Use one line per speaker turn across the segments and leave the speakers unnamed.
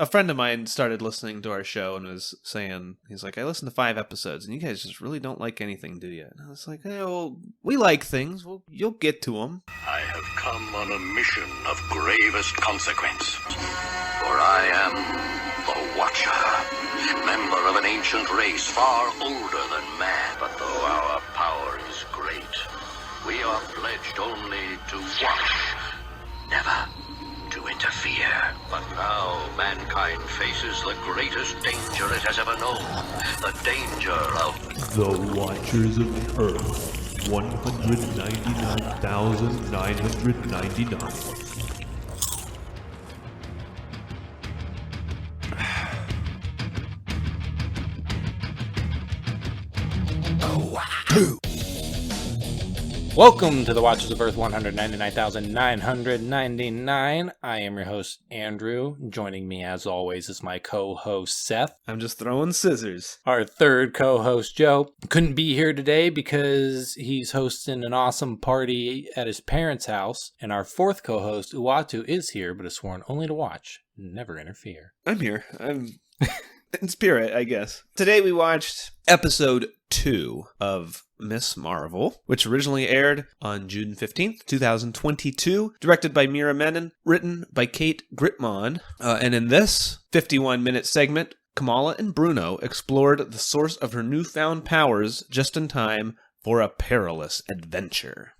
A friend of mine started listening to our show and was saying, he's like, I listened to 5 episodes and you guys just really don't like anything, do you? And I was like, hey, well, we like things. Well, you'll get to them.
I have come on a mission of gravest consequence. For I am the Watcher, member of an ancient race far older than man. But though our power is great, we are pledged only to watch, never to interfere. But now mankind faces the greatest danger it has ever known. The danger of
the Watchers of Earth. 199,999.
Welcome to the Watchers of Earth 199,999. I am your host, Andrew. Joining me, as always, is my co-host, Seth.
I'm just throwing scissors.
Our third co-host, Joe, couldn't be here today because he's hosting an awesome party at his parents' house. And our fourth co-host, Uatu, is here, but is sworn only to watch, never interfere.
I'm here. I'm in spirit, I guess. Today we watched episode 2 of Miss Marvel, which originally aired on June 15th, 2022, directed by Mira Menon, written by Kate Gritmon. And in this 51-minute segment, Kamala and Bruno explored the source of her newfound powers just in time for a perilous adventure.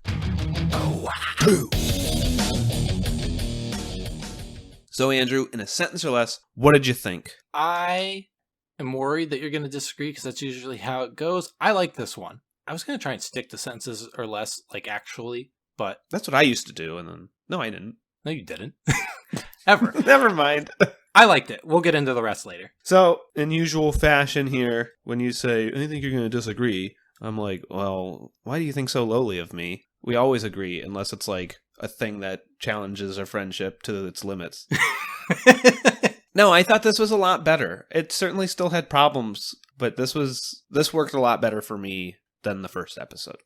So, Andrew, in a sentence or less, what did you think?
I am worried that you're going to disagree because that's usually how it goes. I like this one. I was going to try and stick to sentences or less, like actually, but...
That's what I used to do, and then... No, I didn't.
No, you didn't. Ever.
Never mind.
I liked it. We'll get into the rest later.
So, in usual fashion here, when you say, I think you're going to disagree, I'm like, well, why do you think so lowly of me? We always agree, unless it's like a thing that challenges our friendship to its limits. No, I thought this was a lot better. It certainly still had problems, but this worked a lot better for me than the first episode.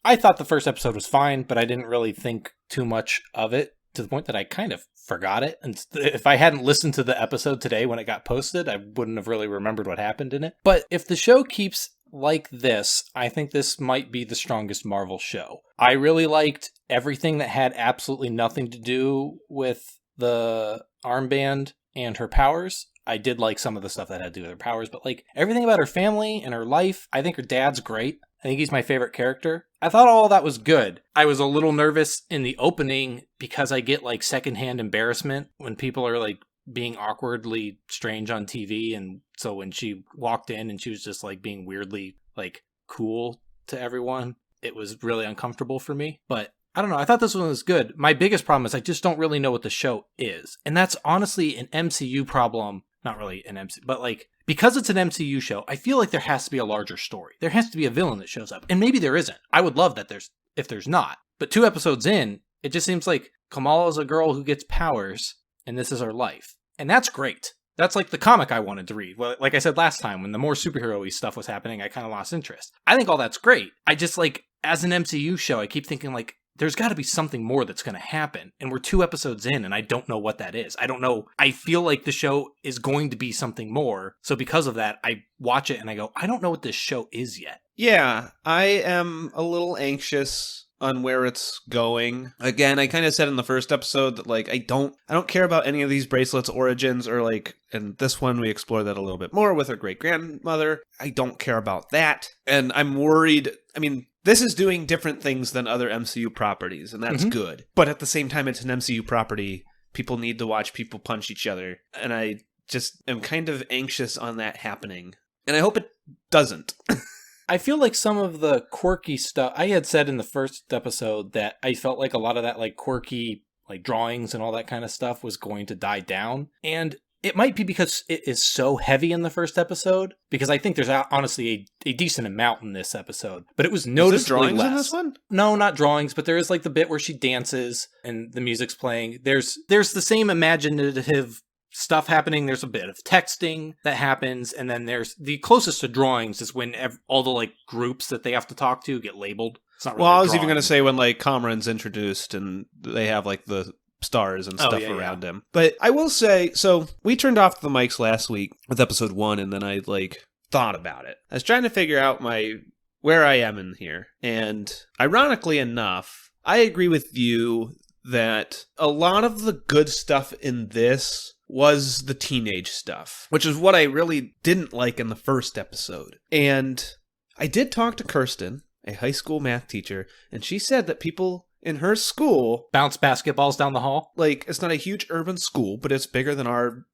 I thought the first episode was fine, but I didn't really think too much of it to the point that I kind of forgot it. And if I hadn't listened to the episode today when it got posted, I wouldn't have really remembered what happened in it. But if the show keeps like this, I think this might be the strongest Marvel show. I really liked everything that had absolutely nothing to do with the armband and her powers. I did like some of the stuff that had to do with her powers, but like everything about her family and her life, I think her dad's great. I think he's my favorite character. I thought all that was good. I was a little nervous in the opening because I get like secondhand embarrassment when people are like being awkwardly strange on TV. And so when she walked in and she was just like being weirdly like cool to everyone, it was really uncomfortable for me. But I don't know. I thought this one was good. My biggest problem is I just don't really know what the show is. And that's honestly an MCU problem. Not really an MCU, but like, because it's an MCU show, I feel like there has to be a larger story. There has to be a villain that shows up. And maybe there isn't. I would love that if there's not. But 2 episodes in, it just seems like Kamala is a girl who gets powers, and this is her life. And that's great. That's like the comic I wanted to read. Well, like I said last time, when the more superhero-y stuff was happening, I kind of lost interest. I think all that's great. I just like, as an MCU show, I keep thinking like, there's got to be something more that's going to happen. And we're 2 episodes in, and I don't know what that is. I don't know. I feel like the show is going to be something more. So because of that, I watch it and I go, I don't know what this show is yet.
Yeah, I am a little anxious on where it's going. Again, I kind of said in the first episode that like I don't care about any of these bracelets' origins, or like in this one we explore that a little bit more with her great grandmother. I don't care about that. And I'm worried. I mean, this is doing different things than other MCU properties, and that's good. But at the same time, it's an MCU property. People need to watch people punch each other. And I just am kind of anxious on that happening. And I hope it doesn't.
I feel like some of the quirky stuff, I had said in the first episode that I felt like a lot of that like quirky like drawings and all that kind of stuff was going to die down. And it might be because it is so heavy in the first episode, because I think there's honestly a decent amount in this episode, but it was noticeably
drawings
less.
In this one?
No, not drawings, but there is like the bit where she dances and the music's playing. There's the same imaginative stuff happening. There's a bit of texting that happens, and then there's the closest to drawings is when all the like groups that they have to talk to get labeled. It's not really
Well, I was even
drawing.
going to say when like Cameron's introduced and they have like the stars and stuff around him. But I will say, so we turned off the mics last week with episode 1, and then I like thought about it. I was trying to figure out where I am in here. And ironically enough, I agree with you that a lot of the good stuff in this was the teenage stuff, which is what I really didn't like in the first episode. And I did talk to Kirsten, a high school math teacher, and she said that people in her school
Bounce basketballs down the hall.
like, it's not a huge urban school, but it's bigger than our,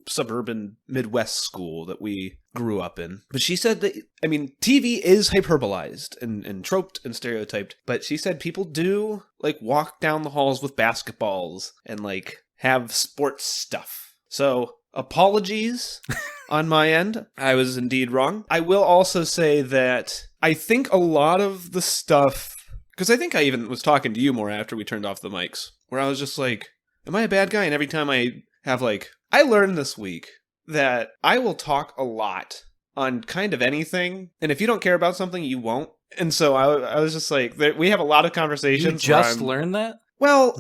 suburban Midwest school that we grew up in. But she said that, I mean, TV is hyperbolized and troped and stereotyped, but she said people do, like, walk down the halls with basketballs and, like, have sports stuff. So, apologies on my end. I was indeed wrong. I will also say that I think a lot of the stuff, because I think I even was talking to you more after we turned off the mics, where I was just like, am I a bad guy? And every time I have like, I learned this week that I will talk a lot on kind of anything. And if you don't care about something, you won't. And so I was just like, we have a lot of conversations.
You just learned that?
Well,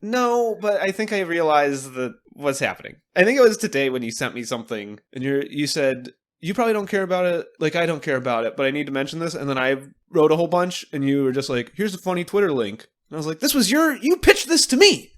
no, but I think I realized that what's happening. I think it was today when you sent me something and you said, you probably don't care about it, like I don't care about it, but I need to mention this. And then I wrote a whole bunch and you were just like, here's a funny Twitter link. And I was like, you pitched this to me.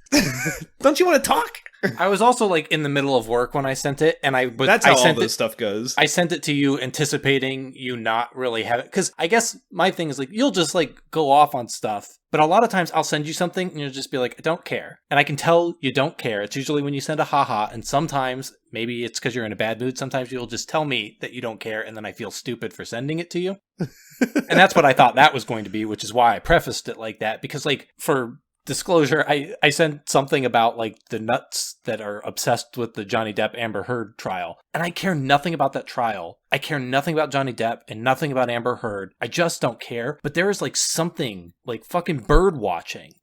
Don't you want to talk?
I was also like in the middle of work when I sent it, and
that's how
all
this stuff goes.
I sent it to you anticipating you not really have it, because I guess my thing is like you'll just like go off on stuff, but a lot of times I'll send you something and you'll just be like, I don't care, and I can tell you don't care. It's usually when you send a haha, and sometimes maybe it's because you're in a bad mood. Sometimes you'll just tell me that you don't care, and then I feel stupid for sending it to you, and that's what I thought that was going to be, which is why I prefaced it like that, because like for disclosure, I sent something about like the nuts that are obsessed with the Johnny Depp Amber Heard trial, and I care nothing about that trial. I care nothing about Johnny Depp and nothing about Amber Heard. I just don't care. But there is like something like fucking bird watching.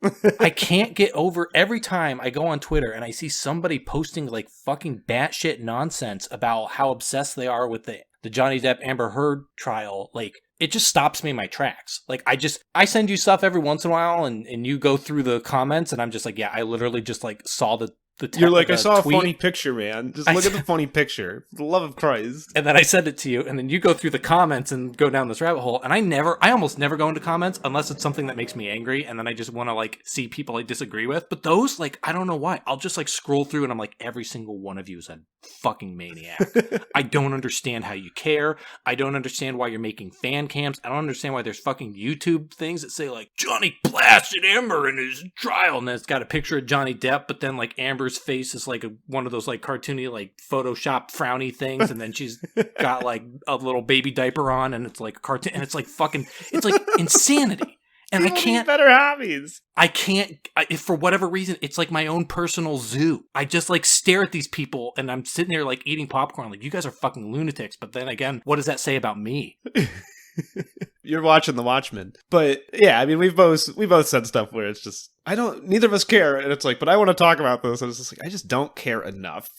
I can't get over every time I go on Twitter and I see somebody posting like fucking batshit nonsense about how obsessed they are with the Johnny Depp Amber Heard trial. Like, it just stops me in my tracks. Like, I send you stuff every once in a while and you go through the comments and I'm just like, yeah, I literally just like saw the
You're like, I saw
tweet.
A funny picture, man. Just look at the funny picture. For the love of Christ.
And then I send it to you, and then you go through the comments and go down this rabbit hole. And I almost never go into comments unless it's something that makes me angry, and then I just want to like see people I disagree with. But those, like, I don't know why. I'll just like scroll through, and I'm like, every single one of you is a fucking maniac. I don't understand how you care. I don't understand why you're making fan cams. I don't understand why there's fucking YouTube things that say like Johnny blasted Amber in his trial, and then it's got a picture of Johnny Depp, but then like Amber's face is like one of those like cartoony like Photoshop frowny things, and then she's got like a little baby diaper on, and it's like a cartoon, and it's like fucking, it's like insanity. And I can't.
Better hobbies.
I can't. If for whatever reason, it's like my own personal zoo. I just like stare at these people, and I'm sitting there like eating popcorn. Like, you guys are fucking lunatics. But then again, what does that say about me?
You're watching The Watchmen. But yeah, I mean, we both said stuff where it's just, neither of us care. And it's like, but I want to talk about this. And it's just like, I just don't care enough.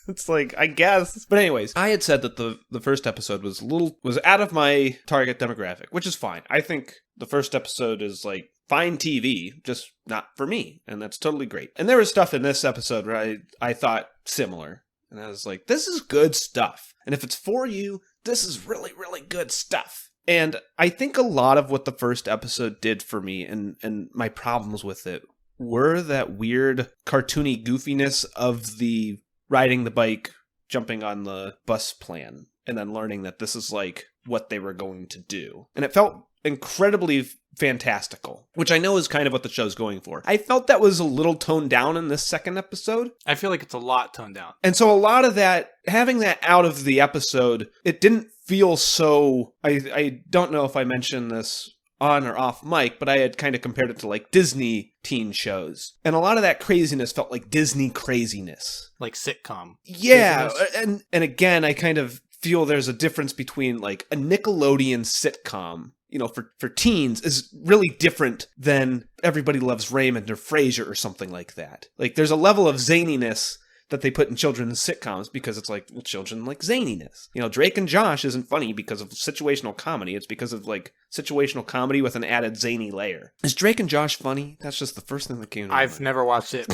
It's like, I guess. But anyways, I had said that the first episode was out of my target demographic, which is fine. I think the first episode is like fine TV, just not for me. And that's totally great. And there was stuff in this episode where I thought similar. And I was like, this is good stuff. And if it's for you, this is really, really good stuff. And I think a lot of what the first episode did for me and my problems with it were that weird cartoony goofiness of the riding the bike, jumping on the bus plan, and then learning that this is like what they were going to do. And it felt incredibly fantastical, which I know is kind of what the show's going for. I felt that was a little toned down in this second episode.
I feel like it's a lot toned down.
And so a lot of that, having that out of the episode, it didn't feel so... I don't know if I mentioned this on or off mic, but I had kind of compared it to like Disney teen shows. And a lot of that craziness felt like Disney craziness.
Like sitcom.
Yeah, and again, I kind of feel there's a difference between like a Nickelodeon sitcom, you know, for teens is really different than Everybody Loves Raymond or Frasier or something like that. Like, there's a level of zaniness that they put in children's sitcoms because it's like, well, children like zaniness. You know, Drake and Josh isn't funny because of situational comedy. It's because of like situational comedy with an added zany layer. Is Drake and Josh funny? That's just the first thing that came to my mind.
I've never watched it.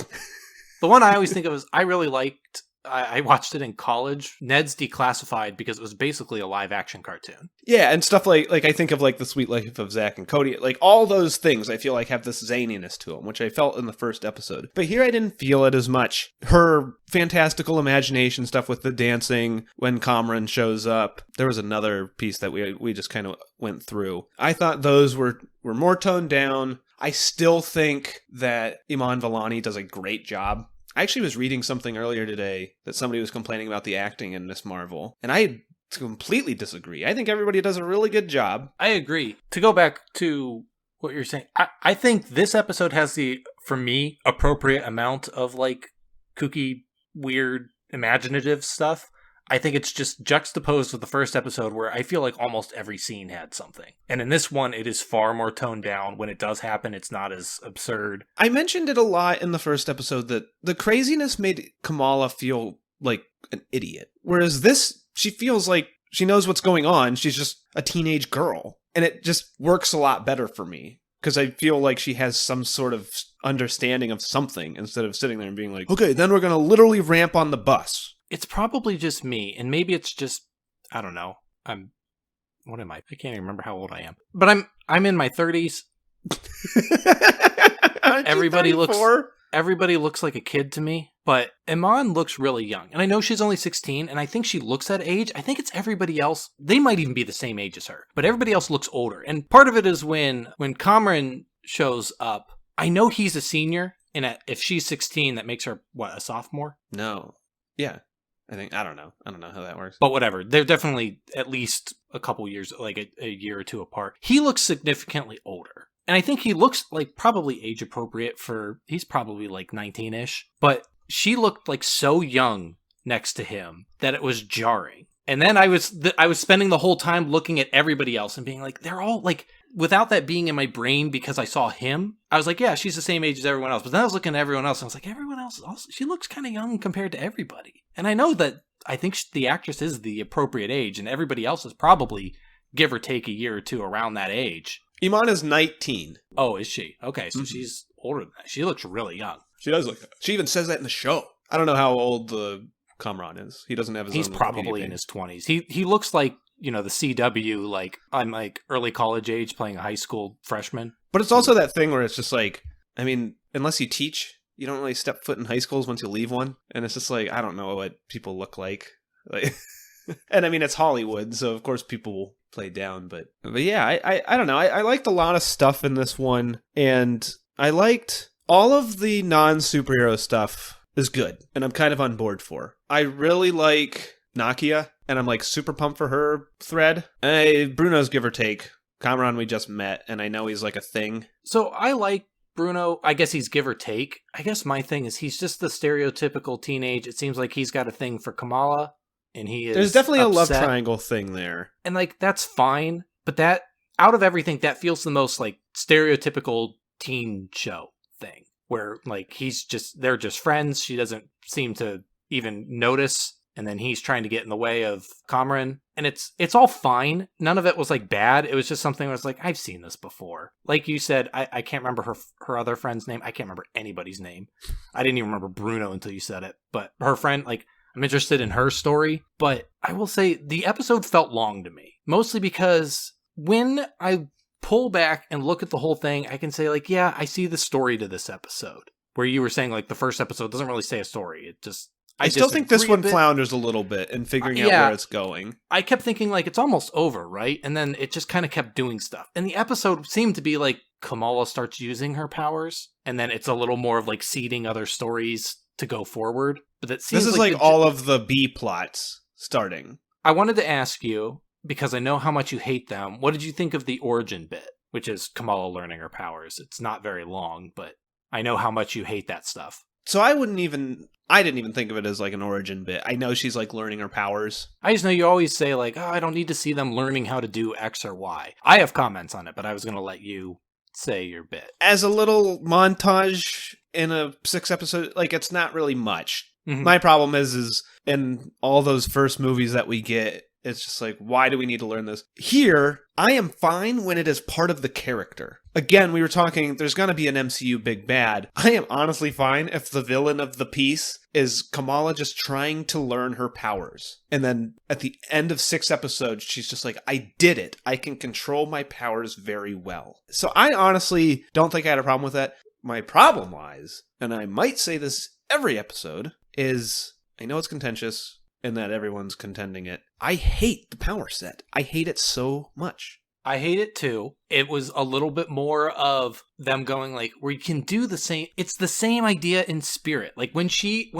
The one I always think of is I really liked. I watched it in college. Ned's Declassified because it was basically a live action cartoon.
Yeah, and stuff like I think of like The Sweet Life of Zach and Cody. Like all those things I feel like have this zaniness to them, which I felt in the first episode. But here I didn't feel it as much. Her fantastical imagination stuff with the dancing when Cameron shows up. There was another piece that we just kind of went through. I thought those were more toned down. I still think that Iman Vellani does a great job. I actually was reading something earlier today that somebody was complaining about the acting in Miss Marvel, and I completely disagree. I think everybody does a really good job.
I agree. To go back to what you're saying, I think this episode has the, for me, appropriate amount of like kooky, weird, imaginative stuff. I think it's just juxtaposed with the first episode where I feel like almost every scene had something. And in this one, it is far more toned down. When it does happen, it's not as absurd.
I mentioned it a lot in the first episode that the craziness made Kamala feel like an idiot. Whereas this, she feels like she knows what's going on. She's just a teenage girl. And it just works a lot better for me. Because I feel like she has some sort of understanding of something instead of sitting there and being like, okay, then we're going to literally ramp on the bus.
It's probably just me, and maybe it's just, I don't know. What am I? I can't even remember how old I am. But I'm in my 30s. Everybody looks like a kid to me, but Iman looks really young. And I know she's only 16, and I think she looks that age. I think it's everybody else. They might even be the same age as her, but everybody else looks older. And part of it is when Cameron shows up, I know he's a senior, and if she's 16, that makes her, what, a sophomore?
No. Yeah. I don't know how that works.
But whatever. They're definitely at least a couple years, like a year or two apart. He looks significantly older. And I think he looks like probably age appropriate he's probably like 19-ish. But she looked like so young next to him that it was jarring. And then I was spending the whole time looking at everybody else and being like, they're all like, without that being in my brain because I saw him, I was like, yeah, she's the same age as everyone else. But then I was looking at everyone else and I was like, everyone else also, she looks kind of young compared to everybody. And I know that I think the actress is the appropriate age and everybody else is probably give or take a year or two around that age.
Iman is 19.
Oh, is she? Okay, so she's older than that. She looks really young.
She does look. She even says that in the show. I don't know how old the Kamran is. He doesn't have his
He's
own
probably
Wikipedia
in
page.
his 20s. He looks like, you know, the CW, like I'm like early college age playing a high school freshman.
But it's also that thing where it's just like, I mean, unless you teach, you don't really step foot in high schools once you leave one. And it's just like, I don't know what people look like. And I mean, it's Hollywood, so of course people will play down. But yeah, I don't know. I liked a lot of stuff in this one. And I liked all of the non-superhero stuff is good. And I'm kind of on board for. I really like Nakia. And I'm like super pumped for her thread. Bruno's give or take. Cameron we just met, and I know he's like a thing.
So I like Bruno. I guess he's give or take. I guess my thing is he's just the stereotypical teenage. It seems like he's got a thing for Kamala, and he is
There's definitely
upset.
a love triangle thing there.
And like that's fine, but that out of everything, that feels the most like stereotypical teen show thing. Where like they're just friends. She doesn't seem to even notice. And then he's trying to get in the way of Cameron. And it's all fine. None of it was like bad. It was just something where it's like, I've seen this before. Like you said, I can't remember her other friend's name. I can't remember anybody's name. I didn't even remember Bruno until you said it. But her friend, like, I'm interested in her story. But I will say the episode felt long to me. Mostly because when I pull back and look at the whole thing, I can say like, yeah, I see the story to this episode. Where you were saying like the first episode doesn't really say a story. It just...
I still think this one flounders a little bit in figuring out where it's going.
I kept thinking, like, it's almost over, right? And then it just kind of kept doing stuff. And the episode seemed to be like Kamala starts using her powers, and then it's a little more of like seeding other stories to go forward. But it seems
this is like all of the B plots starting.
I wanted to ask you, because I know how much you hate them, what did you think of the origin bit, which is Kamala learning her powers? It's not very long, but I know how much you hate that stuff.
So I didn't even think of it as like an origin bit. I know she's like learning her powers.
I just know you always say like, oh, I don't need to see them learning how to do X or Y. I have comments on it, but I was going to let you say your bit.
As a little montage in a 6 episode, like it's not really much. My problem is in all those first movies that we get, it's just like, why do we need to learn this? Here, I am fine when it is part of the character. Again, we were talking, there's going to be an MCU big bad. I am honestly fine if the villain of the piece is Kamala just trying to learn her powers. And then at the end of 6 episodes, she's just like, I did it. I can control my powers very well. So I honestly don't think I had a problem with that. My problem lies, and I might say this every episode, is I know it's contentious and that everyone's contending it. I hate the power set. I hate it so much.
I hate it too. It was a little bit more of them going like, we can do the same. It's the same idea in spirit. Like when she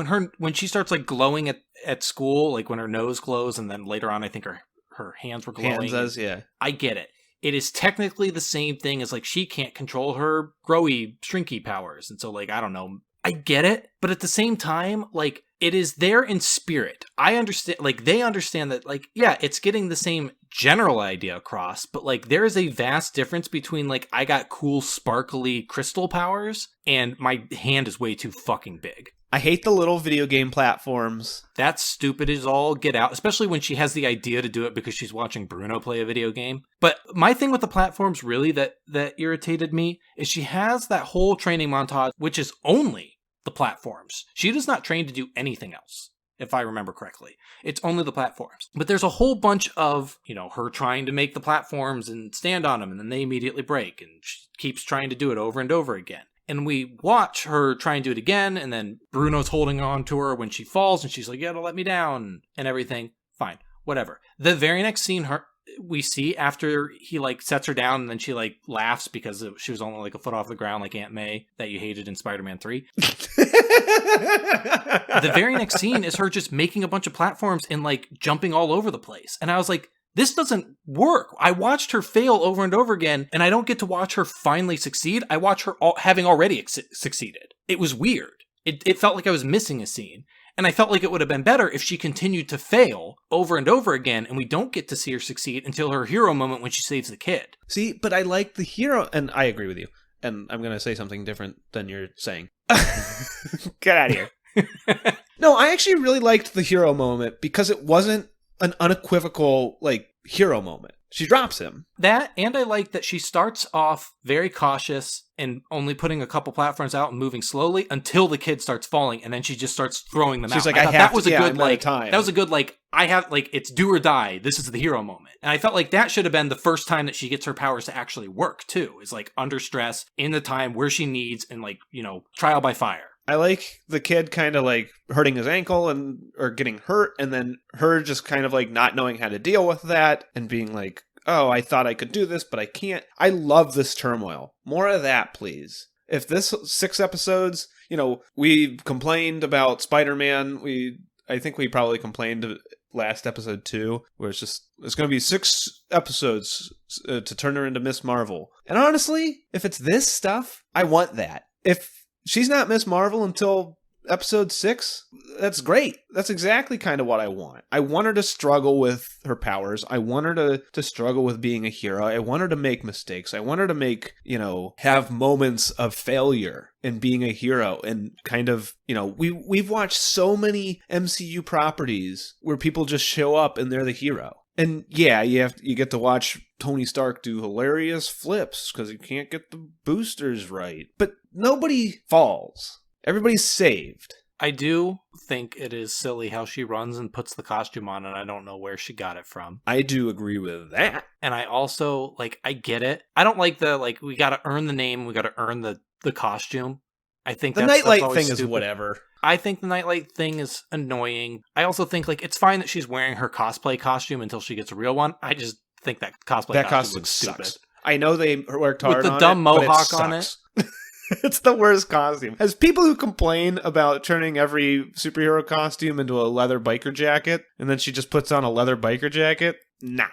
starts like glowing at school, like when her nose glows, and then later on, I think her hands were glowing.
Hands does, yeah.
I get it. It is technically the same thing as like she can't control her growy, shrinky powers. And so like, I don't know. I get it. But at the same time, like it is there in spirit. I understand, like they understand that like, yeah, it's getting the same general idea across, but like there is a vast difference between like I got cool sparkly crystal powers and my hand is way too fucking big.
I hate the little video game platforms.
That's stupid as all get out, especially when she has the idea to do it because she's watching Bruno play a video game. But my thing with the platforms really that irritated me is she has that whole training montage, which is only the platforms. She does not train to do anything else, if I remember correctly. It's only the platforms. But there's a whole bunch of, her trying to make the platforms and stand on them, and then they immediately break, and she keeps trying to do it over and over again. And we watch her try and do it again, and then Bruno's holding on to her when she falls, and she's like, yeah, don't let me down, and everything. Fine, whatever. The very next scene we see after he, like, sets her down, and then she, like, laughs because she was only, like, a foot off the ground, like Aunt May, that you hated in Spider-Man 3. The very next scene is her just making a bunch of platforms and, like, jumping all over the place. And I was like, this doesn't work. I watched her fail over and over again, and I don't get to watch her finally succeed. I watch her having already succeeded. It was weird. It felt like I was missing a scene. And I felt like it would have been better if she continued to fail over and over again, and we don't get to see her succeed until her hero moment when she saves the kid.
See, but I like the hero, and I agree with you. And I'm going to say something different than you're saying. Get out of here. No, I actually really liked the hero moment because it wasn't an unequivocal, like, hero moment. She drops him.
That, and I like that she starts off very cautious and only putting a couple platforms out and moving slowly until the kid starts falling, and then she just starts throwing them out.
She's like, that was a good
it's do or die. This is the hero moment. And I felt like that should have been the first time that she gets her powers to actually work, too. Is like under stress, in the time where she needs, and like, trial by fire.
I like the kid kind of like hurting his ankle or getting hurt, and then her just kind of like not knowing how to deal with that and being like, oh, I thought I could do this, but I can't. I love this turmoil. More of that, please. If this 6 episodes, we complained about Spider-Man. I think we probably complained last episode too, where it's going to be 6 episodes to turn her into Miss Marvel. And honestly, if it's this stuff, I want that. If she's not Miss Marvel until episode 6, that's great. That's exactly kind of what I want. I want her to struggle with her powers. I want her to struggle with being a hero. I want her to make mistakes. I want her to make, have moments of failure in being a hero. And kind of, we've watched so many MCU properties where people just show up and they're the hero. And yeah, you get to watch Tony Stark do hilarious flips because he can't get the boosters right. But nobody falls. Everybody's saved.
I do think it is silly how she runs and puts the costume on, and I don't know where she got it from.
I do agree with that.
And I also, I get it. I don't like we gotta earn the name, we gotta earn the costume. I think
the nightlight thing stupid. Is whatever.
I think the nightlight thing is annoying. I also think, it's fine that she's wearing her cosplay costume until she gets a real one. I just think that costume looks stupid.
Sucks. I know they worked hard on it.
With the dumb mohawk on it.
It's the worst costume. As people who complain about turning every superhero costume into a leather biker jacket, and then she just puts on a leather biker jacket, nah.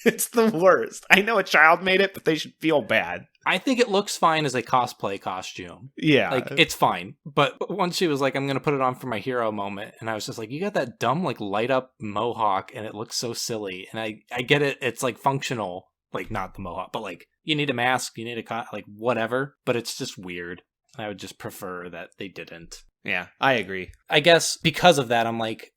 It's the worst. I know a child made it, but they should feel bad.
I think it looks fine as a cosplay costume.
Yeah.
It's fine. But once she was like, I'm going to put it on for my hero moment, and I was just like, you got that dumb, light up mohawk, and it looks so silly. And I get it. It's, functional. Not the mohawk, but, you need a mask, you need a whatever. But it's just weird. I would just prefer that they didn't.
Yeah, I agree.
I guess because of that, I'm like,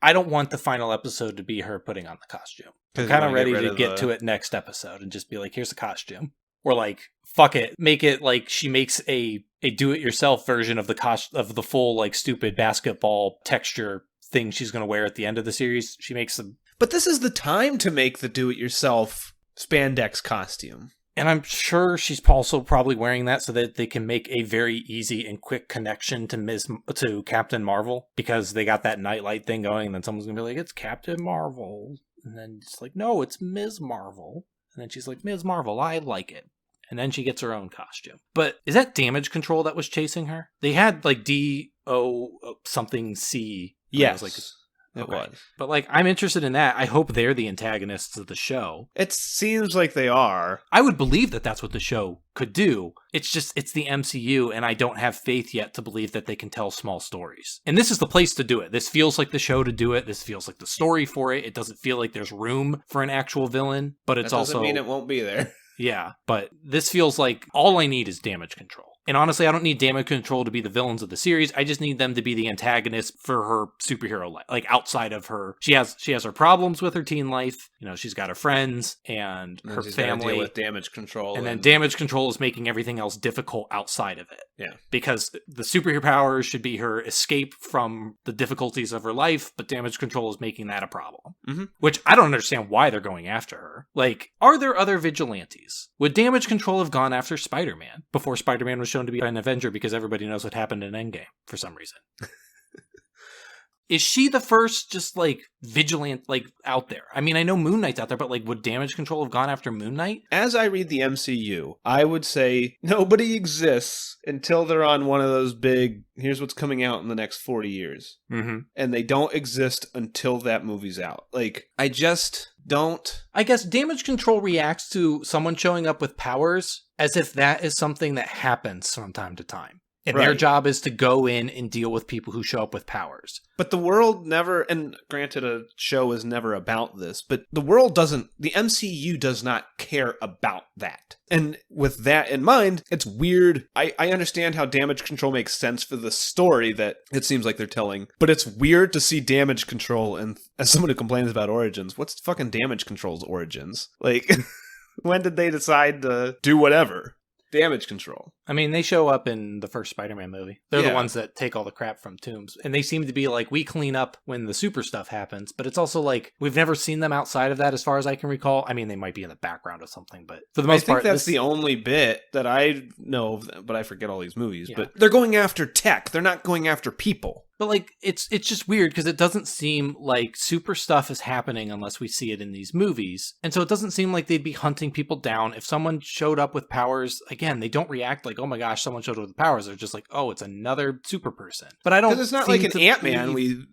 I don't want the final episode to be her putting on the costume. I'm kind of ready to get to it next episode and just be like, here's a costume. Or like, fuck it, make it like she makes a do-it-yourself version of the full like stupid basketball texture thing she's going to wear at the end of the series. She makes them.
But this is the time to make the do-it-yourself spandex costume.
And I'm sure she's also probably wearing that so that they can make a very easy and quick connection to Captain Marvel, because they got that nightlight thing going, and then someone's going to be like, it's Captain Marvel. And then it's like, no, it's Ms. Marvel. And then she's like, Ms. Marvel, I like it. And then she gets her own costume. But is that Damage Control that was chasing her? They had like D-O something C.
Yes,
like,
it was.
But like, I'm interested in that. I hope they're the antagonists of the show.
It seems like they are.
I would believe that that's what the show could do. It's just, it's the MCU, and I don't have faith yet to believe that they can tell small stories. And this is the place to do it. This feels like the show to do it. This feels like the story for it. It doesn't feel like there's room for an actual villain, but it's also...
That doesn't mean it won't be there.
Yeah, but this feels like all I need is Damage Control. And honestly, I don't need Damage Control to be the villains of the series. I just need them to be the antagonists for her superhero life. Like, outside of her, she has her problems with her teen life. You know, she's got her friends and her family.
Deal with Damage Control,
and then Damage Control is making everything else difficult outside of it.
Yeah,
because the superhero powers should be her escape from the difficulties of her life, but Damage Control is making that a problem.
Mm-hmm.
Which I don't understand why they're going after her. Like, are there other vigilantes? Would Damage Control have gone after Spider-Man before Spider-Man was shown to be an Avenger, because everybody knows what happened in Endgame for some reason? Is she the first just like vigilant like out there? I mean, I know Moon Knight's out there, but like, would Damage Control have gone after Moon Knight?
As I read the MCU, I would say nobody exists until they're on one of those big, here's what's coming out in the next 40 years.
Mm-hmm.
And they don't exist until that movie's out. Like, I just don't...
I guess Damage Control reacts to someone showing up with powers as if that is something that happens from time to time. And their job is to go in and deal with people who show up with powers.
But the world never, and granted a show is never about this, but the world doesn't, the MCU does not care about that. And with that in mind, it's weird. I understand how Damage Control makes sense for the story that it seems like they're telling, but it's weird to see Damage Control, and as someone who complains about origins, what's fucking Damage Control's origins? Like, when did they decide to do whatever? Damage Control.
I mean, they show up in the first Spider-Man movie. They're the ones that take all the crap from Toomes. And they seem to be like, we clean up when the super stuff happens. But it's also like, we've never seen them outside of that as far as I can recall. I mean, they might be in the background of something, but for the most part...
I think that's the only bit that I know of, but I forget all these movies.
Yeah.
But they're going after tech. They're not going after people.
But like, it's just weird because it doesn't seem like super stuff is happening unless we see it in these movies. And so it doesn't seem like they'd be hunting people down. If someone showed up with powers, again, they don't react like, oh my gosh, someone showed up with powers. They're just like, oh, it's another super person. But I don't...
Because it's not like an Ant-Man.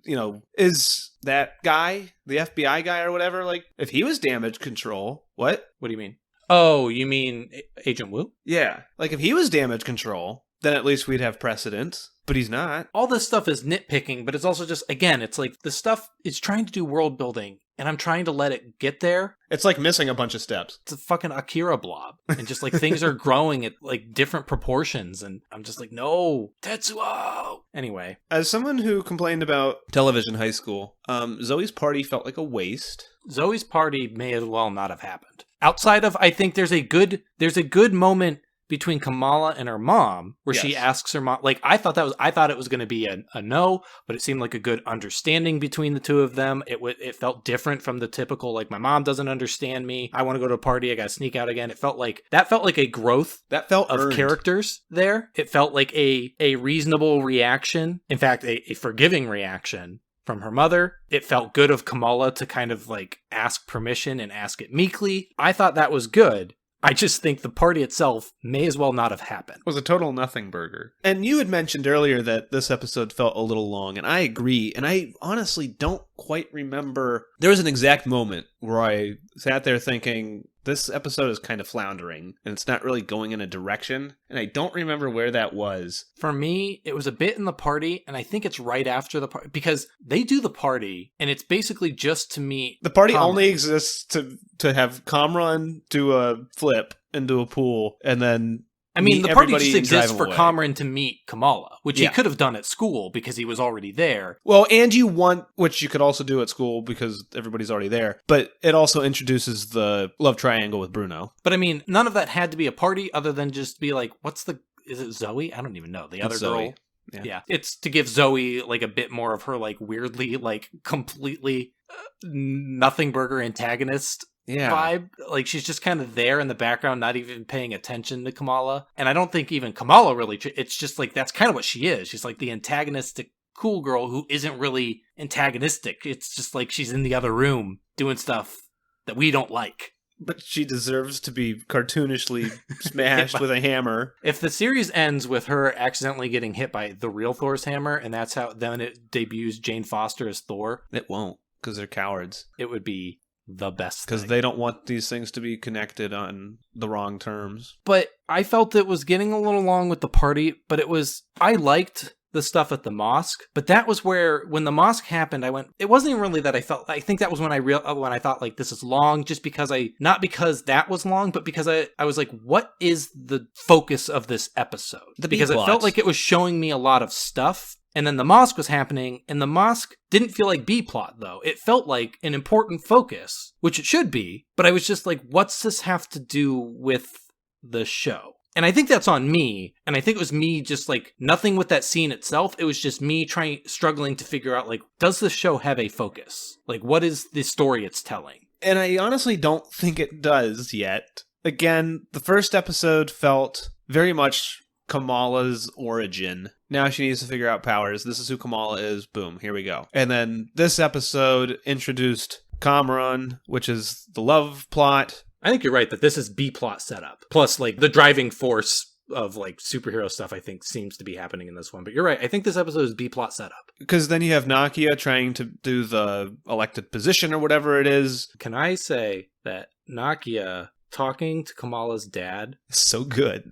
Is that guy, the FBI guy or whatever, like, if he was Damage Control, what?
What do you mean? Oh, you mean Agent Wu?
Yeah. Like, if he was Damage Control, then at least we'd have precedent. But he's not.
All this stuff is nitpicking, but it's also just, again, it's like the stuff is trying to do world building, and I'm trying to let it get there.
It's like missing a bunch of steps.
It's a fucking Akira blob. And just like things are growing at like different proportions, and I'm just like, no, Tetsuo! Anyway.
As someone who complained about television high school, Zoe's party felt like a waste.
Zoe's party may as well not have happened. Outside of, I think there's a good moment between Kamala and her mom, where she asks her mom, like, I thought it was going to be a no, but it seemed like a good understanding between the two of them. It felt different from the typical, like, my mom doesn't understand me. I want to go to a party. I got to sneak out again. That felt like a growth of
earned.
Characters there. It felt like a reasonable reaction. In fact, a forgiving reaction from her mother. It felt good of Kamala to kind of like ask permission and ask it meekly. I thought that was good. I just think the party itself may as well not have happened.
It was a total nothing burger. And you had mentioned earlier that this episode felt a little long, and I agree. And I honestly don't quite remember. There was an exact moment where I sat there thinking, this episode is kind of floundering, and it's not really going in a direction. And I don't remember where that was.
For me, it was a bit in the party, and I think it's right after the party, because they do the party, and it's basically just to meet
the party
Kamala.
Only exists to have Kamran do a flip into a pool, and then
I mean, the party just exists for
away.
Cameron to meet Kamala, which he could have done at school because he was already there.
Well, and you want, which you could also do at school because everybody's already there, but it also introduces the love triangle with Bruno.
But I mean, none of that had to be a party other than just be like, is it Zoe? I don't even know. The other girl. Yeah. It's to give Zoe like a bit more of her like weirdly, like completely nothing burger antagonist vibe. Like she's just kind of there in the background, not even paying attention to Kamala. And I don't think even Kamala really, it's just like, that's kind of what she is. She's like the antagonistic cool girl who isn't really antagonistic. It's just like she's in the other room doing stuff that we don't like.
But she deserves to be cartoonishly smashed with a hammer.
If the series ends with her accidentally getting hit by the real Thor's hammer, and that's how then it debuts Jane Foster as Thor,
it won't, because they're cowards.
It would be the best
because they don't want these things to be connected on the wrong terms.
But I felt it was getting a little long with the party, but I liked the stuff at the mosque, but that was where, when the mosque happened, it wasn't even really that I think that was when I thought like, this is long, just because not because that was long, but because I was like, what is the focus of this episode? Because it felt like it was showing me a lot of stuff. And then the mosque was happening, and the mosque didn't feel like B-plot, though. It felt like an important focus, which it should be, but I was just like, what's this have to do with the show? And I think that's on me, and I think it was me just like, nothing with that scene itself, it was just me struggling to figure out, like, does the show have a focus? Like, what is the story it's telling?
And I honestly don't think it does yet. Again, the first episode felt very much Kamala's origin. Now she needs to figure out powers. This is who Kamala is. Boom, here we go. And then this episode introduced Kamran, which is the love plot.
I think you're right that this is B-plot setup. Plus, like, the driving force of, like, superhero stuff, I think, seems to be happening in this one. But you're right. I think this episode is B-plot setup.
Because then you have Nakia trying to do the elected position or whatever it is.
Can I say that Nakia talking to Kamala's dad...
so good.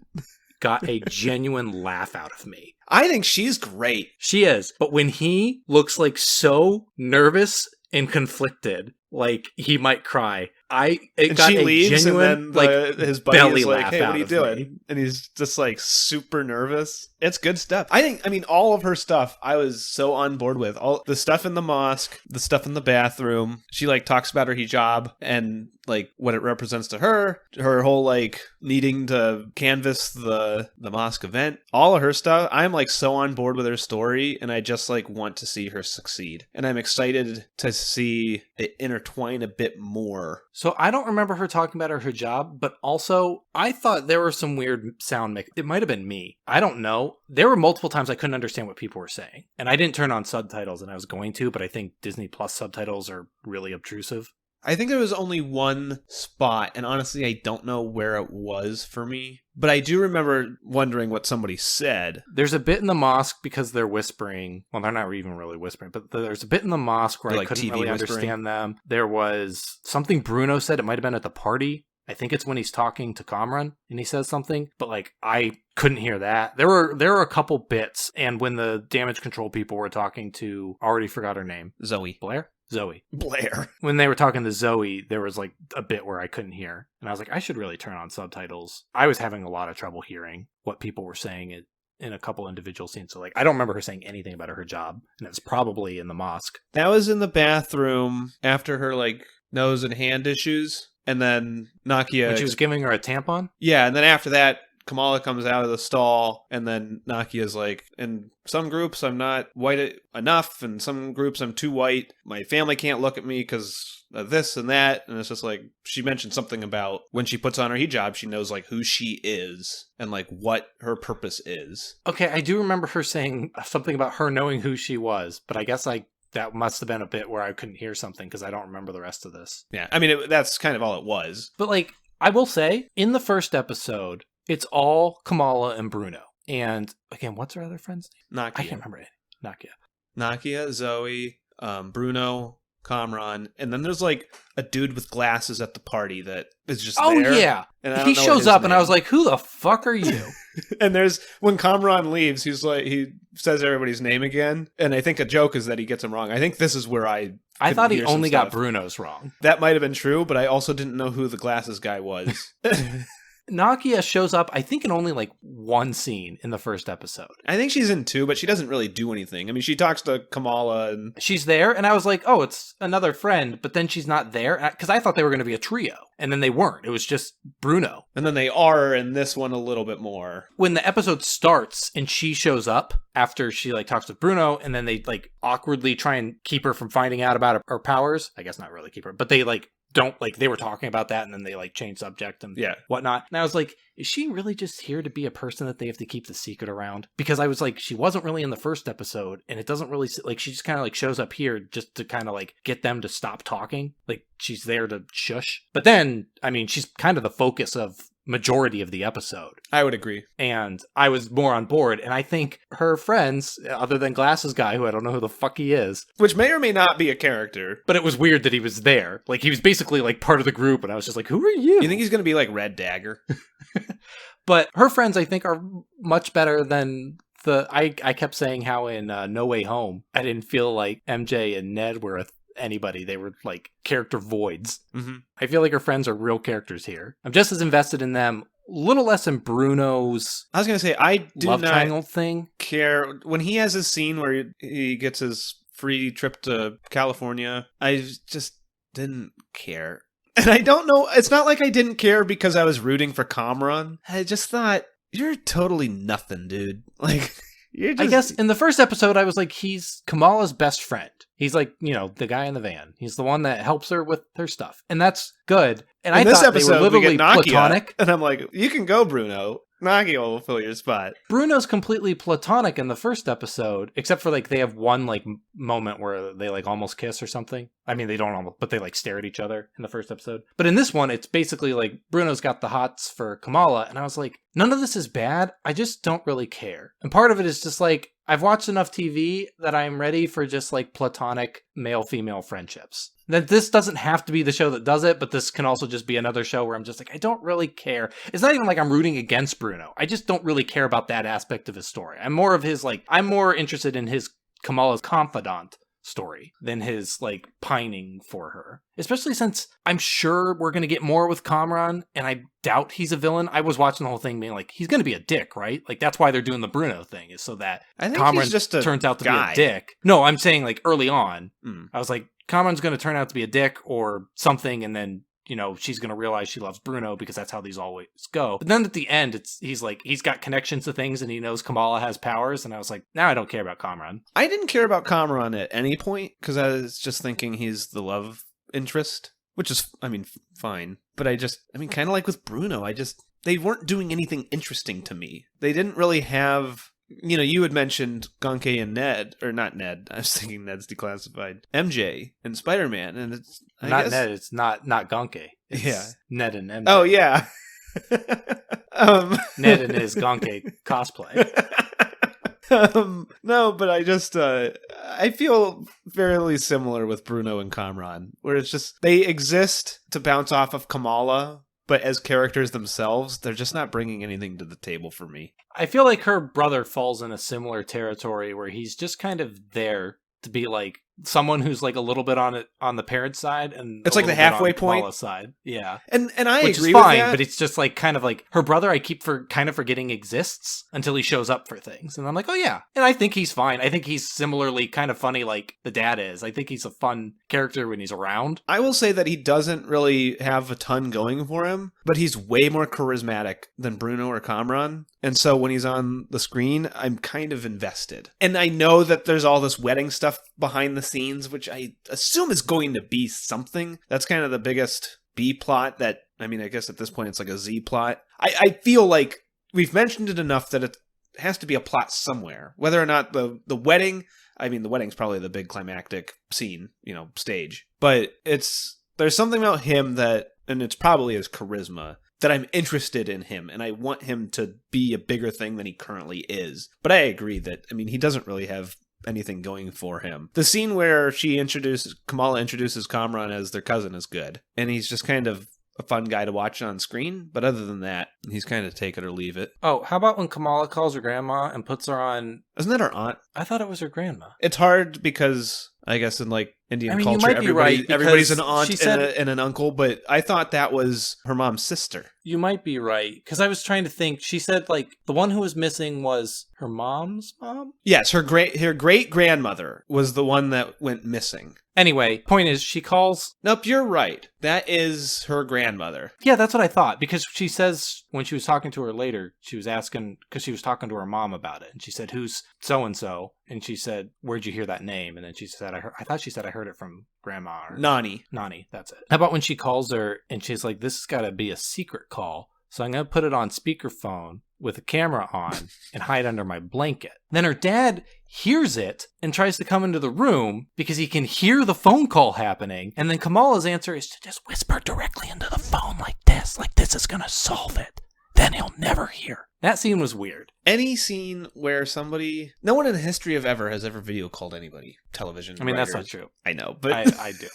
got a genuine laugh out of me.
I think she's great.
She is. But when he looks like so nervous and conflicted, like he might cry,
and got she leaves, genuine, and then his buddy
belly
is like,
laugh
hey, what are you doing?
Me.
And he's just like super nervous. It's good stuff. I mean, all of her stuff I was so on board with. All the stuff in the mosque, the stuff in the bathroom. She like talks about her hijab and like what it represents to her whole like needing to canvas the mosque event. All of her stuff, I'm like so on board with her story, and I just like want to see her succeed. And I'm excited to see it intertwine a bit more.
So I don't remember her talking about her hijab, but also I thought there were some weird sound mix. It might have been me. I don't know. There were multiple times I couldn't understand what people were saying. And I didn't turn on subtitles, and I was going to, but I think Disney Plus subtitles are really obtrusive.
I think there was only one spot, and honestly, I don't know where it was for me. But I do remember wondering what somebody said.
There's a bit in the mosque because they're whispering. Well, they're not even really whispering, but there's a bit in the mosque where I couldn't really understand them. There was something Bruno said. It might have been at the party. I think it's when he's talking to Kamran and he says something, but like I couldn't hear that. There were a couple bits, and when the damage control people were talking to, I already forgot her name.
Zoe.
Blair. When they were talking to Zoe, there was like a bit where I couldn't hear. And I was like, I should really turn on subtitles. I was having a lot of trouble hearing what people were saying in a couple individual scenes. So like, I don't remember her saying anything about her hijab. And it's probably in the mosque.
That was in the bathroom after her like nose and hand issues. And then Nakia...
when she was giving her a tampon?
Yeah, and then after that, Kamala comes out of the stall, and then Nakia's like, in some groups I'm not white enough, and some groups I'm too white. My family can't look at me because of this and that. And it's just like, she mentioned something about when she puts on her hijab, she knows like who she is and like what her purpose is.
Okay, I do remember her saying something about her knowing who she was, but I guess that must have been a bit where I couldn't hear something because I don't remember the rest of this.
Yeah, I mean, that's kind of all it was.
But like, I will say, in the first episode, it's all Kamala and Bruno. And again, what's her other friend's name?
Nakia.
I can't remember it.
Nakia, Zoe, Bruno, Kamran, and then there's like a dude with glasses at the party that is just there.
Oh yeah,
and
he shows up, and I was like, "Who the fuck are you?"
And there's when Kamran leaves, he's like, he says everybody's name again, and I think a joke is that he gets him wrong. I think this is where I
thought he only got Bruno's wrong.
That might have been true, but I also didn't know who the glasses guy was.
Nakia shows up, I think, in only like one scene in the first episode.
I think she's in 2, but she doesn't really do anything. I mean, she talks to Kamala and...
She's there, and I was like, oh, it's another friend, but then she's not there, because I thought they were going to be a trio, and then they weren't. It was just Bruno.
And then they are in this one a little bit more.
When the episode starts and she shows up after she like talks with Bruno, and then they like awkwardly try and keep her from finding out about her powers. I guess not really keep her, but they like don't, like, they were talking about that and then they like change subject and whatnot. And I was like, is she really just here to be a person that they have to keep the secret around? Because I was like, she wasn't really in the first episode, and it doesn't really, like, she just kind of like shows up here just to kind of like get them to stop talking. Like, she's there to shush. But then, I mean, she's kind of the focus of majority of the episode.
I would agree.
And I was more on board, and I think her friends, other than Glasses Guy, who I don't know who the fuck he is,
which may or may not be a character,
but it was weird that he was there. Like, he was basically like part of the group, and I was just like, who are you?
You think he's gonna be like Red Dagger?
But her friends, I think, are much better than I kept saying how in No Way Home, I didn't feel like MJ and Ned were anybody. They were like character voids.
Mm-hmm.
I feel like her friends are real characters here. I'm just as invested in them, a little less in Bruno's
I was gonna say, I do
love
not
triangle thing.
care when he has his scene where he gets his free trip to California. I just didn't care. And I don't know, it's not like I didn't care because I was rooting for Kamran. I just thought, you're totally nothing, dude. Like, you're just...
I guess in the first episode, I was like, he's Kamala's best friend. He's like, you know, the guy in the van. He's the one that helps her with her stuff. And that's good. And
in
I
this
thought
episode,
they were literally platonic.
And I'm like, you can go, Bruno. Nakia will fill your spot.
Bruno's completely platonic in the first episode, except for like they have one like moment where they like almost kiss or something. I mean, they don't almost, but they like stare at each other in the first episode. But in this one, it's basically like Bruno's got the hots for Kamala, and I was like, none of this is bad. I just don't really care. And part of it is just like, I've watched enough TV that I'm ready for just like platonic male-female friendships. That this doesn't have to be the show that does it, but this can also just be another show where I'm just like, I don't really care. It's not even like I'm rooting against Bruno. I just don't really care about that aspect of his story. I'm more interested in his Kamala's confidant story than his like pining for her. Especially since I'm sure we're going to get more with Kamran, and I doubt he's a villain. I was watching the whole thing being like, he's going to be a dick, right? Like, that's why they're doing the Bruno thing, is so that
I think
Kamran
he's just
turns out to
guy.
be a dick. No, I'm saying like early on,
Mm.
I was like, Kamran's going to turn out to be a dick or something, and then, you know, she's going to realize she loves Bruno because that's how these always go. But then at the end, he's like, he's got connections to things and he knows Kamala has powers. And I was like, now I don't care about Kamran.
I didn't care about Kamran at any point because I was just thinking he's the love interest, which is, I mean, fine. But kind of like with Bruno, they weren't doing anything interesting to me. They didn't really have... You know, you had mentioned Gonke and Ned, or not Ned. I was thinking Ned's declassified. MJ and Spider-Man, and it's
Ned. It's not Gonke. It's Ned and MJ.
Oh yeah.
Ned and his Gonke cosplay.
No, but I feel fairly similar with Bruno and Kamran, where it's just they exist to bounce off of Kamala. But as characters themselves, they're just not bringing anything to the table for me.
I feel like her brother falls in a similar territory where he's just kind of there to be like someone who's like a little bit on the parent side, and
it's like the halfway point
Kamala's side. Yeah,
and I
which
agree
is fine,
with that.
But it's just like kind of like her brother. I keep kind of forgetting exists until he shows up for things, and I'm like, oh yeah. And I think he's fine. I think he's similarly kind of funny, like the dad is. I think he's a fun character when he's around.
I will say that he doesn't really have a ton going for him, but he's way more charismatic than Bruno or Kamran. And so when he's on the screen, I'm kind of invested. And I know that there's all this wedding stuff behind the scenes, which I assume is going to be something. That's kind of the biggest B plot that, I mean, I guess at this point it's like a Z plot. I feel like we've mentioned it enough that it has to be a plot somewhere. Whether or not the wedding, I mean, the wedding's probably the big climactic scene, you know, stage. But there's something about him that, and it's probably his charisma, that I'm interested in him, and I want him to be a bigger thing than he currently is. But I agree that, I mean, he doesn't really have anything going for him. The scene where Kamala introduces Kamran as their cousin is good, and he's just kind of a fun guy to watch on screen, but other than that, he's kind of take it or leave it.
Oh, how about when Kamala calls her grandma and puts her on...
Isn't that her aunt?
I thought it was her grandma.
It's hard because I guess in like Indian
I mean, you
culture,
might be right, because
everybody's an aunt
she said-
and an uncle, but I thought that was her mom's sister.
You might be right, because I was trying to think. She said, like, the one who was missing was her mom's mom?
Yes, her great grandmother was the one that went missing.
Anyway, point is, she calls...
Nope, you're right. That is her grandmother.
Yeah, that's what I thought, because she says, when she was talking to her later, she was asking, because she was talking to her mom about it, and she said, who's so-and-so? And she said, where'd you hear that name? And then she said, I thought she said I heard it from Grandma. Or
Nani,
that's it. How about when she calls her, and she's like, this has got to be a secret call, so I'm going to put it on speakerphone with a camera on and hide under my blanket. Then her dad hears it and tries to come into the room because he can hear the phone call happening. And then Kamala's answer is to just whisper directly into the phone like this is going to solve it. Then he'll never hear. That scene was weird.
Any scene where no one in the history of ever has ever video called anybody, television.
I mean,
writers.
that's not true.
I know, but
I do.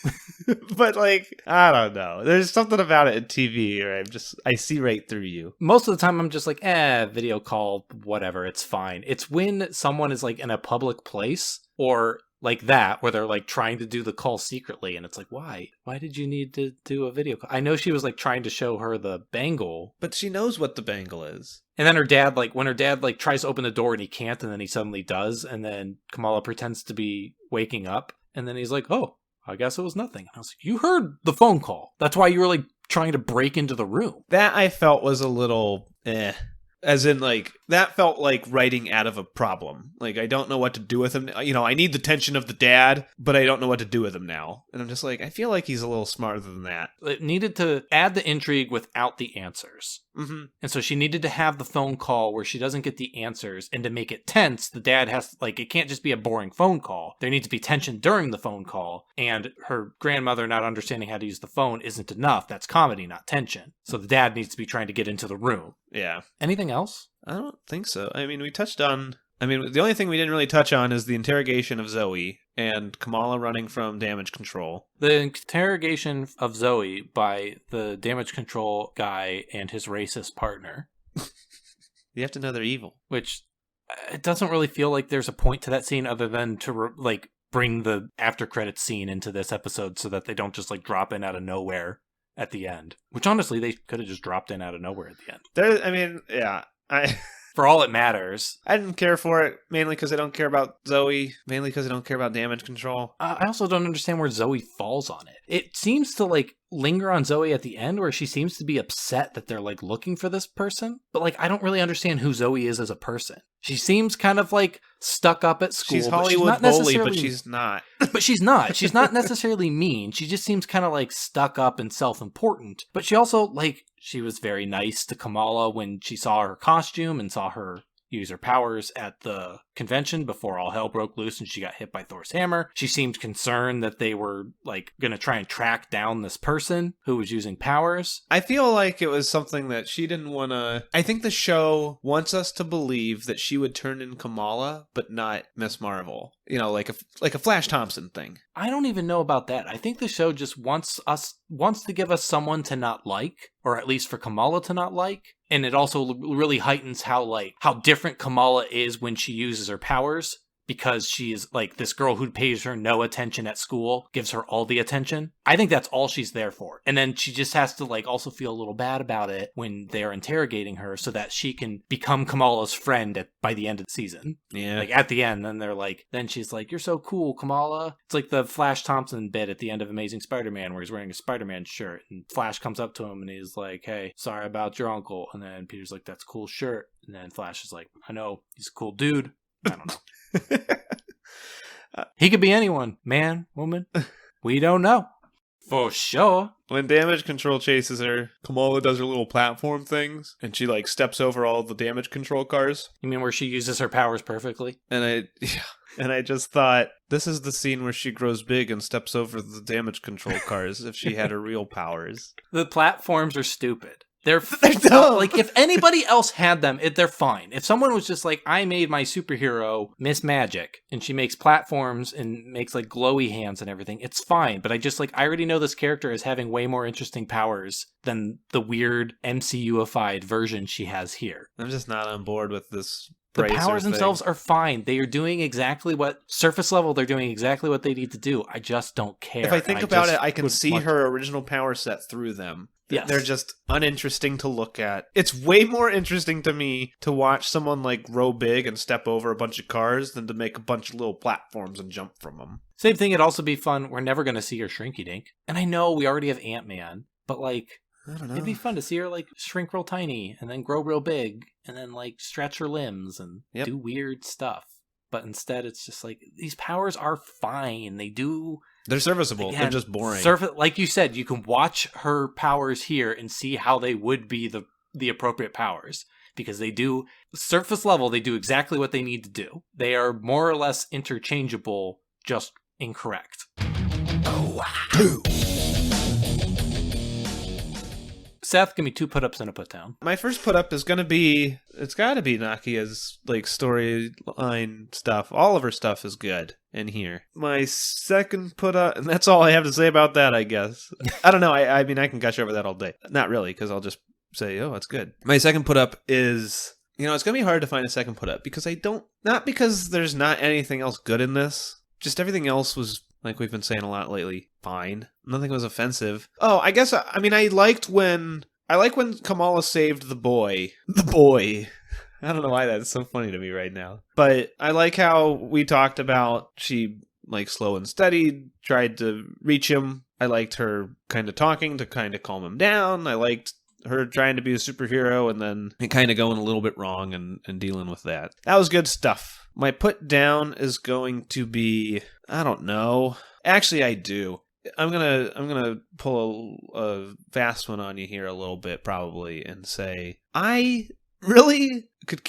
but like, I don't know. There's something about it in TV where I see right through you.
Most of the time I'm just like, video call, whatever, it's fine. It's when someone is like in a public place or like that, where they're like trying to do the call secretly, and it's like, why did you need to do a video call? I know she was like trying to show her the bangle,
But she knows what the bangle is.
and then her dad, like when her dad like tries to open the door and he can't, and then he suddenly does, and then Kamala pretends to be waking up, and then he's like, oh, I guess it was nothing. And I was like, you heard the phone call, that's why you were like trying to break into the room.
That I felt was a little As in, like, that felt like writing out of a problem. Like, I don't know what to do with him. You know, I need the tension of the dad, but I don't know what to do with him now. And I'm just like, I feel like he's a little smarter than that.
It needed to add the intrigue without the answers.
Mm-hmm.
And so she needed to have the phone call where she doesn't get the answers, and to make it tense, the dad has, like, it can't just be a boring phone call. There needs to be tension during the phone call, and her grandmother not understanding how to use the phone isn't enough. That's comedy, not tension. So the dad needs to be trying to get into the room.
Yeah.
Anything else?
I don't think so. I mean, the only thing we didn't really touch on is the interrogation of Zoe and Kamala running from damage control.
The interrogation of Zoe by the damage control guy and his racist partner.
You have to know they're evil.
Which, it doesn't really feel like there's a point to that scene other than to, bring the after credits scene into this episode so that they don't just, drop in out of nowhere at the end. Which, honestly, they could have just dropped in out of nowhere at the end. For all it matters.
I didn't care for it, mainly because I don't care about Zoe, mainly because I don't care about damage control.
I also don't understand where Zoe falls on it. It seems to, linger on Zoe at the end, where she seems to be upset that they're, looking for this person. But, I don't really understand who Zoe is as a person. She seems kind of, stuck up at school.
She's Hollywood bully, but she's not.
But she's not. She's not necessarily mean. She just seems kind of, stuck up and self-important. But she also, she was very nice to Kamala when she saw her costume and saw her use her powers at the convention before all hell broke loose and she got hit by Thor's hammer. She seemed concerned that they were, going to try and track down this person who was using powers.
I feel like it was something that she didn't want to... I think the show wants us to believe that she would turn in Kamala, but not Miss Marvel. You know, like a Flash Thompson thing.
I don't even know about that. I think the show just wants to give us someone to not like, or at least for Kamala to not like. And it also really heightens how different Kamala is when she uses her powers, because she is this girl who pays her no attention at school, gives her all the attention. I think that's all she's there for. And then she just has to also feel a little bad about it when they're interrogating her so that she can become Kamala's friend by the end of the season.
Yeah.
At the end, then they're then she's like, you're so cool, Kamala. It's like the Flash Thompson bit at the end of Amazing Spider-Man where he's wearing a Spider-Man shirt and Flash comes up to him and he's like, hey, sorry about your uncle. And then Peter's like, that's a cool shirt. And then Flash is like, I know, he's a cool dude. I don't know. He could be anyone. Man, woman. We don't know. For sure.
When damage control chases her, Kamala does her little platform things, and she steps over all the damage control cars.
You mean where she uses her powers perfectly?
And I just thought, this is the scene where she grows big and steps over the damage control cars if she had her real powers.
The platforms are stupid. They're
dumb.
If anybody else had them, they're fine. If someone was just I made my superhero Miss Magic, and she makes platforms and makes glowy hands and everything, it's fine. But I already know this character as having way more interesting powers than the weird MCU-ified version she has here.
I'm just not on board with this
The
bracer
powers
thing.
themselves are fine. They are doing exactly what surface level. They're doing exactly what they need to do. I just don't care.
If I think about it, I can
would
see
want-
her original power set through them.
Yes.
They're just uninteresting to look at. It's way more interesting to me to watch someone like grow big and step over a bunch of cars than to make a bunch of little platforms and jump from them.
Same thing. It'd also be fun. We're never going to see her shrinky dink, and I know we already have Ant-Man, but like,
I don't know.
it'd be fun to see her like shrink real tiny and then grow real big and then like stretch her limbs and do weird stuff. But instead, it's just like these powers are fine.
They're serviceable.
Again,
They're just boring.
Like you said, you can watch her powers here and see how they would be the appropriate powers. Because they do, surface level, they do exactly what they need to do. They are more or less interchangeable, just incorrect. Seth, give me 2 put-ups and a put-down.
My first put-up is going to be, it's got to be Nakia's like storyline stuff. All of her stuff is good in here. My second put-up, and that's all I have to say about that, I guess. I don't know. I mean, I can gush over that all day. Not really, because I'll just say, oh, it's good. My second put-up is, it's going to be hard to find a second put-up because not because there's not anything else good in this, just everything else was, like we've been saying a lot lately, fine. Nothing was offensive. Oh, I guess, I like when Kamala saved the boy. The boy. I don't know why that's so funny to me right now. But I like how we talked about she, like, slow and steady, tried to reach him. I liked her kind of talking to kind of calm him down. I liked her trying to be a superhero and then it kind of going a little bit wrong and dealing with that. That was good stuff. My put down is going to be, I don't know. Actually, I do. I'm gonna pull a fast one on you here a little bit probably and say I really could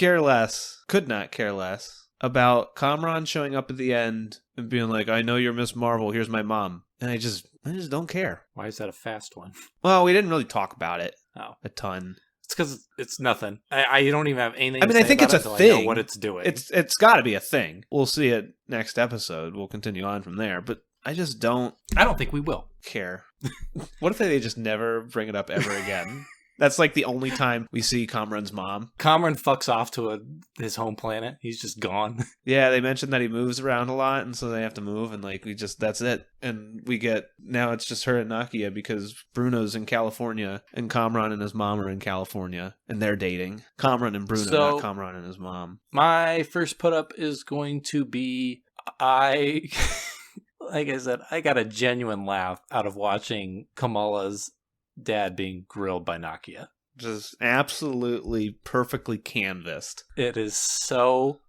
not care less about Kamran showing up at the end and being like, I know you're Miss Marvel, here's my mom. And I just don't care.
Why is that a fast one?
Well, we didn't really talk about it a ton.
It's because it's nothing. I don't even have anything.
I think it's a thing.
I know what it's doing.
It's got to be a thing. We'll see it next episode. We'll continue on from there. But I just don't.
I don't think we will
care. What if they just never bring it up ever again? That's like the only time we see Kamran's mom.
Kamran fucks off to his home planet. He's just gone.
Yeah, they mentioned that he moves around a lot, and so they have to move, and like that's it. And now it's just her and Nakia because Bruno's in California, and Kamran and his mom are in California, and they're dating. Kamran and Bruno, not Kamran and his mom.
My first put up is going to be like I said, I got a genuine laugh out of watching Kamala's dad being grilled by Nakia.
Just absolutely perfectly canvassed.
It is so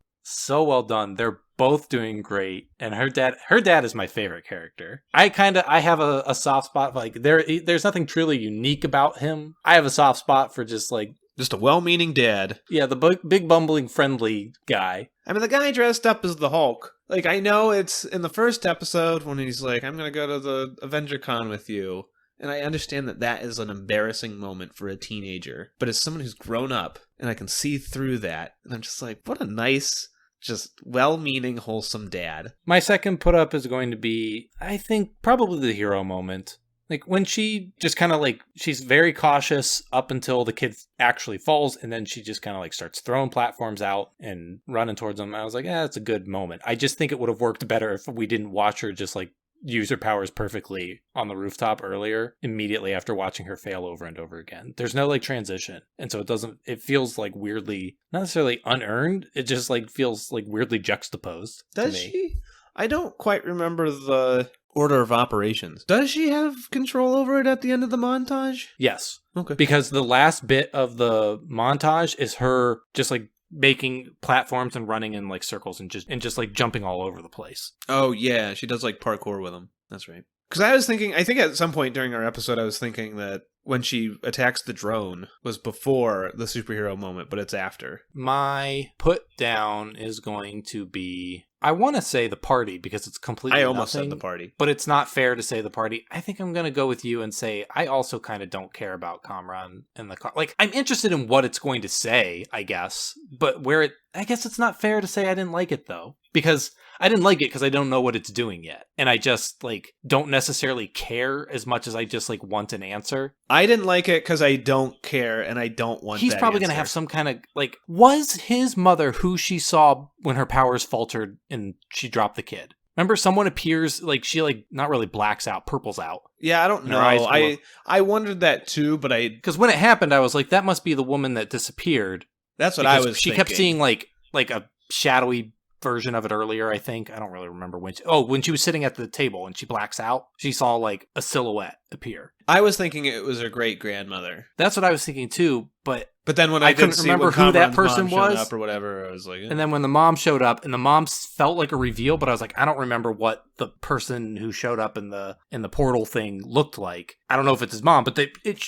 well done. They're both doing great, and her dad is my favorite character. I have a soft spot. Like there's nothing truly unique about him. I have a soft spot for just
a well-meaning dad.
Yeah, the big bumbling friendly guy.
I mean, the guy dressed up as the Hulk. Like, I know it's in the first episode when he's like, I'm going to go to the Avenger Con with you. And I understand that is an embarrassing moment for a teenager. But as someone who's grown up, and I can see through that, and I'm just like, what a nice, just well-meaning, wholesome dad.
My second put up is going to be, I think, probably the hero moment. Like, when she just kind of she's very cautious up until the kid actually falls, and then she just kind of starts throwing platforms out and running towards them. I was like, that's a good moment. I just think it would have worked better if we didn't watch her just use her powers perfectly on the rooftop earlier, immediately after watching her fail over and over again. There's no transition. And so it feels weirdly, not necessarily unearned. It just feels weirdly juxtaposed.
Does she? I don't quite remember the order of operations. Does she have control over it at the end of the montage?
Yes.
Okay.
Because the last bit of the montage is her just making platforms and running in circles and just jumping all over the place.
Oh yeah, she does parkour with them. That's right. Because I think at some point during our episode I was thinking that when she attacks the drone was before the superhero moment, but it's after.
My put down is going to be I want to say the party because it's completely
I almost
nothing,
said the party.
but it's not fair to say the party. I think I'm going to go with you and say I also kind of don't care about Kamran and the car. Like, I'm interested in what it's going to say, I guess, but I guess it's not fair to say I didn't like it, though, because I didn't like it because I don't know what it's doing yet. And I just, like, don't necessarily care as much as I just, like, want an answer.
I didn't like it because I don't care and I don't want
He's probably going to have some kind of, like, was his mother who she saw when her powers faltered and she dropped the kid? Remember, someone appears, like, she, like, not really blacks out, purples out.
Yeah, I don't know. I wondered that too, but because
when it happened, I was like, that must be the woman that disappeared.
That's what I was
She
thinking.
kept seeing, like a shadowy version of it earlier, I think. I don't really remember when. When she was sitting at the table and she blacks out, she saw, like, a silhouette appear.
I was thinking it was her great-grandmother.
That's what I was thinking too, but
then when
I couldn't remember who that person was
up or whatever, I was like,
And then when the mom showed up, and the mom felt like a reveal, but I was like, I don't remember what the person who showed up in the portal thing looked like. I don't know if it's his mom, but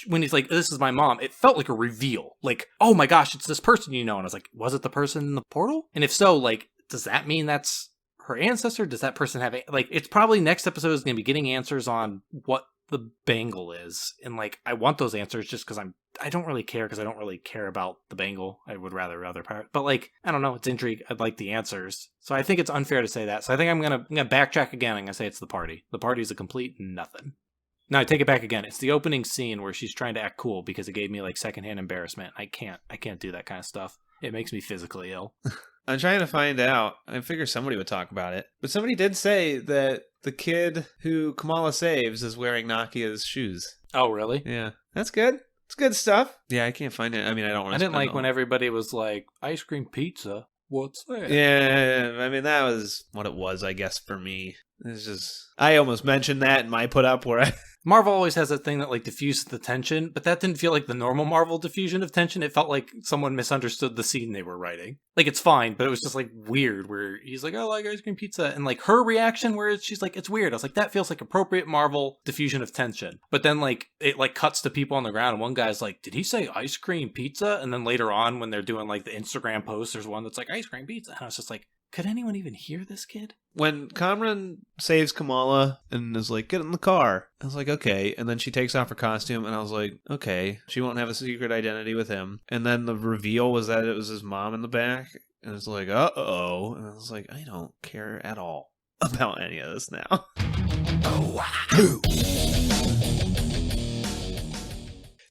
when he's like, this is my mom, it felt like a reveal. Like, oh my gosh, it's this person you know. And I was like, was it the person in the portal? And if so, like, does that mean that's her ancestor? Does that person have it's probably next episode is going to be getting answers on what the bangle is, and like I want those answers just because I don't really care because I don't really care about the bangle. I would rather other part, but like I don't know, it's intrigue. I'd like the answers, so I think it's unfair to say that. So I think I'm gonna backtrack again. I'm gonna say it's the party. The party is a complete nothing. No, I take it back again. It's the opening scene where she's trying to act cool because it gave me like secondhand embarrassment. I can't do that kind of stuff. It makes me physically ill.
I'm trying to find out. I figure somebody would talk about it. But somebody did say that the kid who Kamala saves is wearing Nakia's shoes.
Oh, really?
Yeah. That's good. It's good stuff. Yeah, I can't find it. I mean, I don't want to.
I didn't like when everybody was like, ice cream pizza. What's that?
Yeah, I mean, that was what it was, I guess, for me. It's just, I almost mentioned that in my put up where
Marvel always has that thing that like diffuses the tension, but that didn't feel like the normal Marvel diffusion of tension. It felt like someone misunderstood the scene they were writing. Like, it's fine, but it was just like weird where he's like, I like ice cream pizza. And like her reaction where she's like, it's weird. I was like, that feels like appropriate Marvel diffusion of tension. But then like it like cuts to people on the ground and one guy's like, did he say ice cream pizza? And then later on when they're doing like the Instagram post, there's one that's like ice cream pizza. And I was just like, could anyone even hear this kid?
When Kamran saves Kamala and is like, get in the car, I was like, okay. And then she takes off her costume and I was like, okay, she won't have a secret identity with him. And then the reveal was that it was his mom in the back. And it's like, uh-oh. And I was like, I don't care at all about any of this now.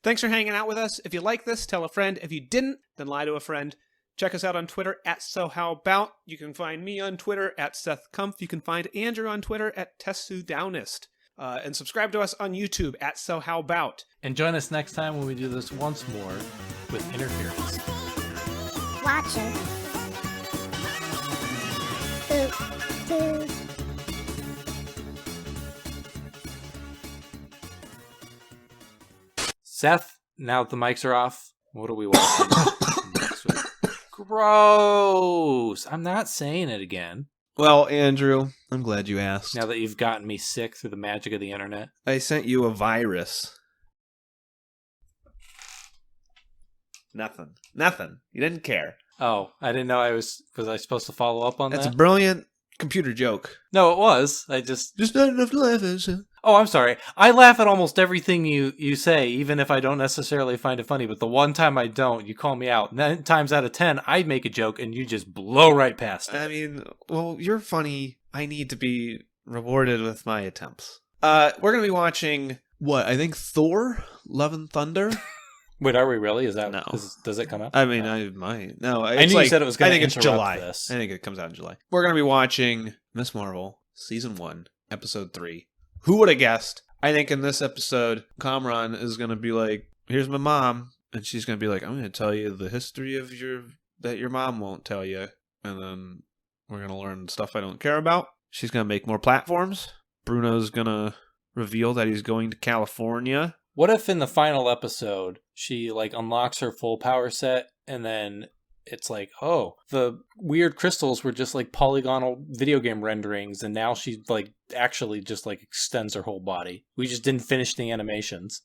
Thanks for hanging out with us. If you like this, tell a friend. If you didn't, then lie to a friend. Check us out on Twitter at SoHowAbout. You can find me on Twitter at SethKumpf. You can find Andrew on Twitter at TessuDownist. And subscribe to us on YouTube at SoHowAbout.
And join us next time when we do this once more with interference.
Watcher.
Seth, now that the mics are off, what are we watching next week? Gross! I'm not saying it again.
Well, Andrew, I'm glad you asked.
Now that you've gotten me sick through the magic of the internet.
I sent you a virus. Nothing. You didn't care.
Oh, I didn't know was I supposed to follow up on that?
That's a brilliant computer joke.
No, it was. I just
not enough to laugh at.
Oh, I'm sorry. I laugh at almost everything you say, even if I don't necessarily find it funny. But the one time I don't, you call me out. 9 times out of 10, I make a joke and you just blow right past it.
I mean, well, you're funny. I need to be rewarded with my attempts. We're going to be watching, what, I think Thor? Love and Thunder?
Wait, are we really? Is that
no?
Does it come out?
I mean, I might. No,
I knew you said it was going to.
I think it's July. This. I think it comes out in July. We're going to be watching Miss Marvel Season 1, Episode 3. Who would have guessed? I think in this episode, Kamran is going to be like, "Here's my mom," and she's going to be like, "I'm going to tell you the history of that your mom won't tell you," and then we're going to learn stuff I don't care about. She's going to make more platforms. Bruno's going to reveal that he's going to California.
What if in the final episode she like unlocks her full power set and then it's like, oh, the weird crystals were just like polygonal video game renderings and now she like actually just like extends her whole body. We just didn't finish the animations.